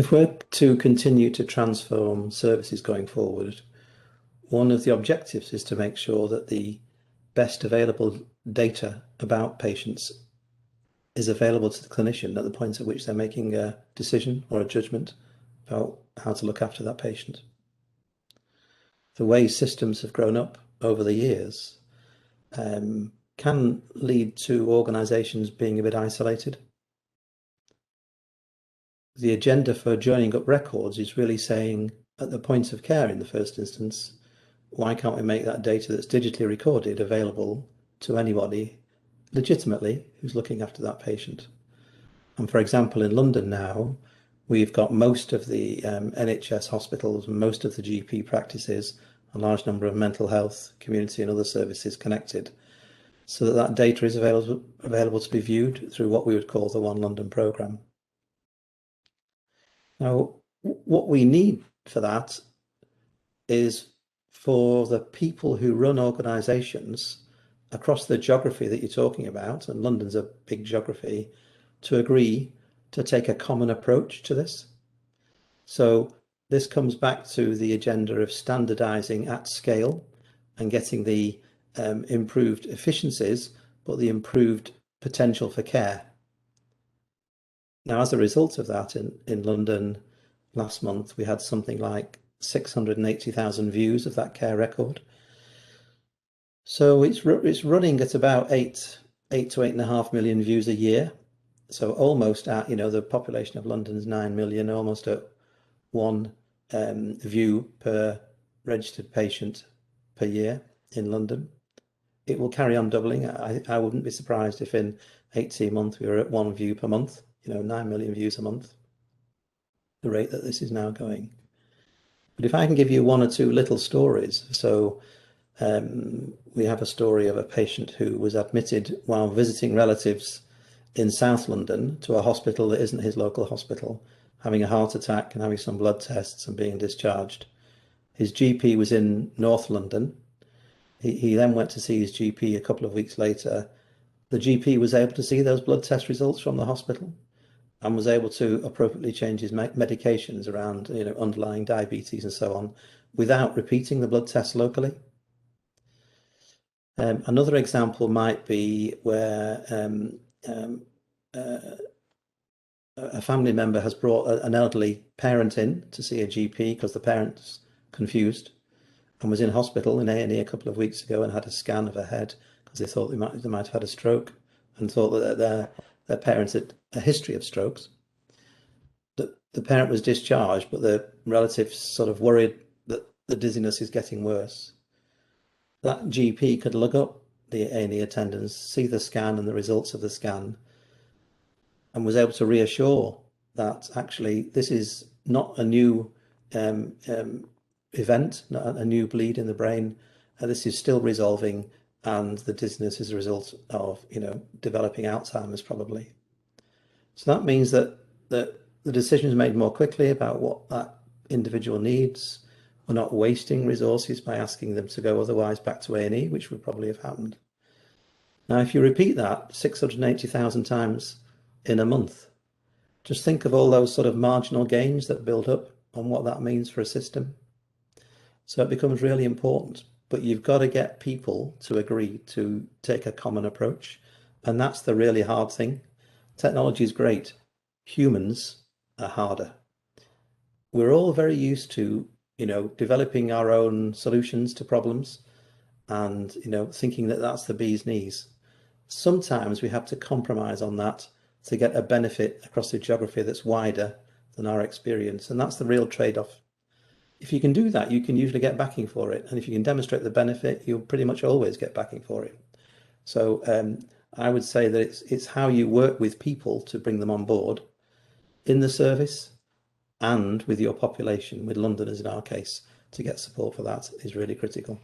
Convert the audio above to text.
If we're to continue to transform services going forward, one of the objectives is to make sure that the best available data about patients is available to the clinician at the point at which they're making a decision or a judgment about how to look after that patient. The way systems have grown up over the years can lead to organisations being a bit isolated. The agenda for joining up records is really saying, at the point of care in the first instance, why can't we make that data that's digitally recorded available to anybody legitimately who's looking after that patient? And for example, in London now, we've got most of the NHS hospitals, most of the GP practices, a large number of mental health, community and other services connected, so that that data is available to be viewed through what we would call the OneLondon programme. Now, what we need for that is for the people who run organisations across the geography that you're talking about, and London's a big geography, to agree to take a common approach to this. So this comes back to the agenda of standardising at scale and getting the improved efficiencies, but the improved potential for care. Now, as a result of that, in London last month, we had something like 680,000 views of that care record. So it's running at about 8 to 8.5 million views a year. So almost at, the population of London's 9 million, almost at one view per registered patient per year in London. It will carry on doubling. I wouldn't be surprised if in 18 months we were at one view per month, 9 million views a month, the rate that this is now going. But if I can give you one or two little stories. So we have a story of a patient who was admitted while visiting relatives in South London to a hospital that isn't his local hospital, having a heart attack and having some blood tests and being discharged. His GP was in North London. He then went to see his GP a couple of weeks later. The GP was able to see those blood test results from the hospital and was able to appropriately change his medications around underlying diabetes and so on without repeating the blood test locally. Another example might be where a family member has brought an elderly parent in to see a GP because the parent's confused and was in hospital in A&E a couple of weeks ago and had a scan of her head because they thought they might have had a stroke and thought that their parents had a history of strokes. The parent was discharged, but the relatives sort of worried that the dizziness is getting worse. That GP could look up the A&E attendance, see the scan and the results of the scan, and was able to reassure that actually this is not a new event, not a new bleed in the brain. This is still resolving, and the dizziness is a result of developing Alzheimer's probably. So that means that the decision is made more quickly about what that individual needs. We're not wasting resources by asking them to go otherwise back to A&E, which would probably have happened. Now, if you repeat that 680,000 times in a month, just think of all those sort of marginal gains that build up and what that means for a system. So it becomes really important, but you've got to get people to agree to take a common approach. And that's the really hard thing. Technology is great. Humans are harder. We're all very used to, developing our own solutions to problems and, thinking that that's the bee's knees. Sometimes we have to compromise on that to get a benefit across the geography that's wider than our experience. And that's the real trade-off. If you can do that, you can usually get backing for it. And if you can demonstrate the benefit, you'll pretty much always get backing for it. So I would say that it's how you work with people to bring them on board in the service and with your population, with Londoners in our case, to get support for that is really critical.